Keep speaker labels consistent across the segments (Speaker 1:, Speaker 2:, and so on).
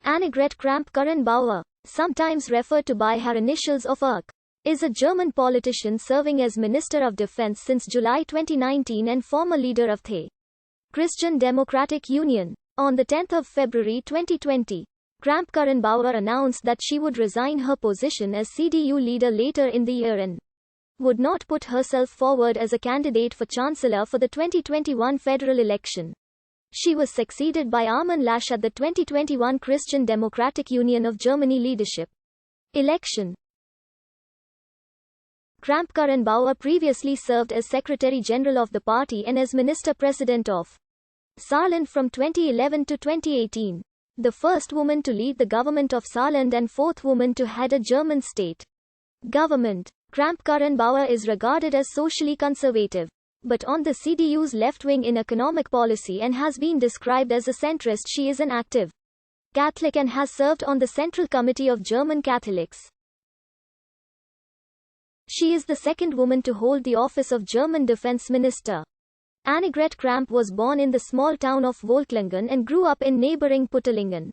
Speaker 1: Annegret Karrenbauer, sometimes referred to by her initials of ARK, is a German politician serving as Minister of Defense since July 2019 and former leader of the Christian Democratic Union. On 10 February 2020, Karrenbauer announced that she would resign her position as CDU leader later in the year and would not put herself forward as a candidate for Chancellor for the 2021 federal election. She was succeeded by Armin Laschet at the 2021 Christian Democratic Union of Germany leadership election. Karrenbauer previously served as Secretary General of the party and as Minister-President of Saarland from 2011 to 2018. The first woman to lead the government of Saarland and fourth woman to head a German state government. Karrenbauer is regarded as socially conservative, but on the CDU's left wing in economic policy and has been described as a centrist. She is an active Catholic and has served on the Central Committee of German Catholics. She is the second woman to hold the office of German Defense Minister. Annegret Kramp was born in the small town of Volklingen and grew up in neighboring Puttingen,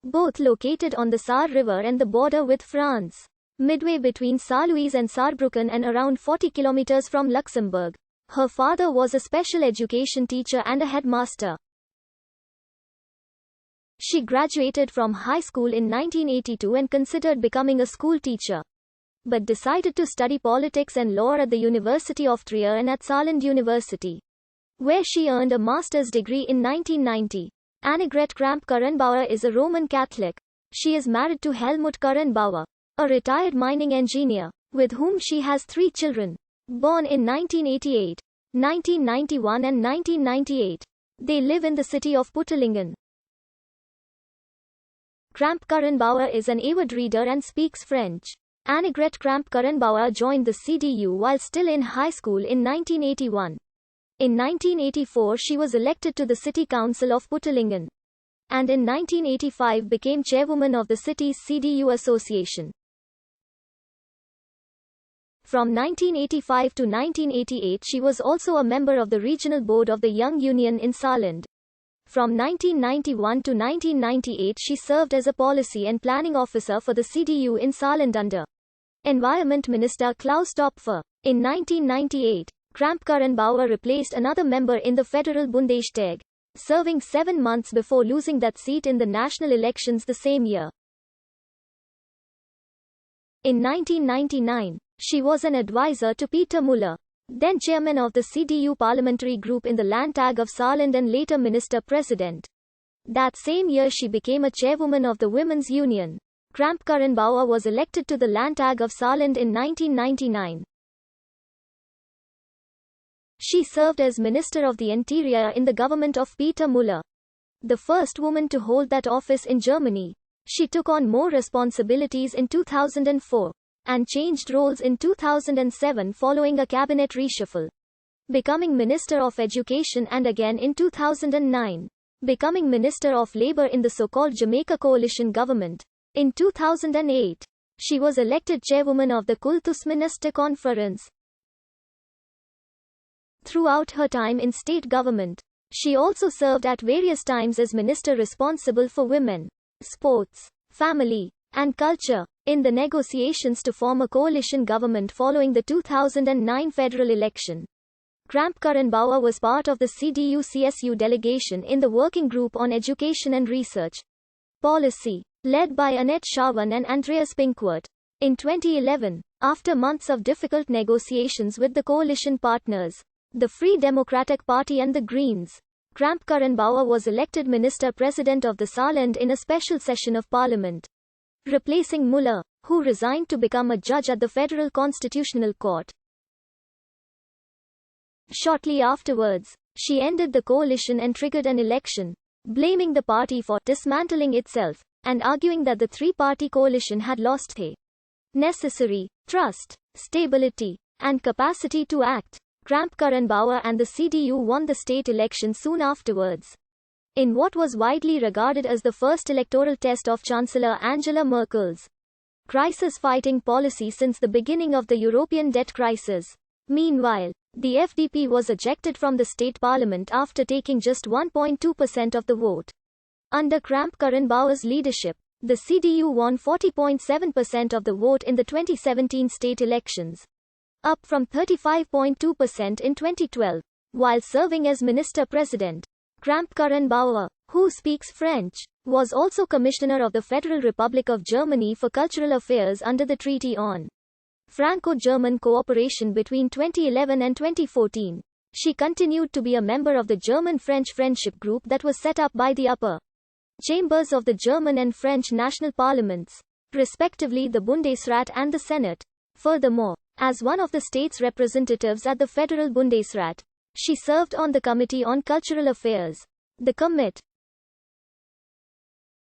Speaker 1: both located on the Saar River and the border with France, midway between Saarlouis and Saarbrücken and around 40 kilometers from Luxembourg. Her father was a special education teacher and a headmaster. She graduated from high school in 1982 and considered becoming a school teacher, but decided to study politics and law at the University of Trier and at Saarland University, where she earned a master's degree in 1990. Annegret Karrenbauer is a Roman Catholic. She is married to Helmut Karrenbauer, a retired mining engineer, with whom she has 3 children. Born in 1988, 1991 and 1998, they live in the city of Puttingen. Karrenbauer is an avid reader and speaks French. Annegret Karrenbauer joined the CDU while still in high school in 1981. In 1984 she was elected to the City Council of Puttingen, and in 1985 became chairwoman of the city's CDU association. From 1985 to 1988 she was also a member of the regional board of the Young Union in Saarland. From 1991 to 1998 she served as a policy and planning officer for the CDU in Saarland under Environment Minister Klaus Topfer. In 1998, Karrenbauer replaced another member in the Federal Bundestag, serving 7 months before losing that seat in the national elections the same year. In 1999, she was an advisor to Peter Müller, then chairman of the CDU parliamentary group in the Landtag of Saarland and later minister-president. That same year she became a chairwoman of the Women's Union. Karrenbauer was elected to the Landtag of Saarland in 1999. She served as Minister of the Interior in the government of Peter Müller, the first woman to hold that office in Germany. She took on more responsibilities in 2004, and changed roles in 2007 following a cabinet reshuffle, becoming Minister of Education and again in 2009, becoming Minister of Labour in the so-called Jamaica coalition government. In 2008, she was elected chairwoman of the Kultusministerkonferenz. Throughout her time in state government, she also served at various times as minister responsible for women, sports, family, and culture, in the negotiations to form a coalition government following the 2009 federal election. Karrenbauer was part of the CDU-CSU delegation in the Working Group on Education and Research Policy, led by Annette Schawan and Andreas Pinkwart. In 2011, after months of difficult negotiations with the coalition partners, the Free Democratic Party and the Greens, Karrenbauer was elected Minister-President of the Saarland in a special session of Parliament, replacing Müller, who resigned to become a judge at the Federal Constitutional Court. Shortly afterwards, she ended the coalition and triggered an election, blaming the party for dismantling itself, and arguing that the three-party coalition had lost the necessary trust, stability, and capacity to act. Karrenbauer and the CDU won the state election soon afterwards, in what was widely regarded as the first electoral test of Chancellor Angela Merkel's crisis-fighting policy since the beginning of the European debt crisis. Meanwhile, the FDP was ejected from the state parliament after taking just 1.2% of the vote. Under Karrenbauer's leadership, the CDU won 40.7% of the vote in the 2017 state elections, up from 35.2% in 2012. While serving as Minister-President, Karrenbauer, who speaks French, was also Commissioner of the Federal Republic of Germany for Cultural Affairs under the Treaty on Franco-German Cooperation between 2011 and 2014. She continued to be a member of the German-French Friendship Group that was set up by the upper chambers of the German and French national parliaments, respectively the Bundesrat and the Senate. Furthermore, as one of the state's representatives at the Federal Bundesrat, she served on the Committee on Cultural Affairs. The Commit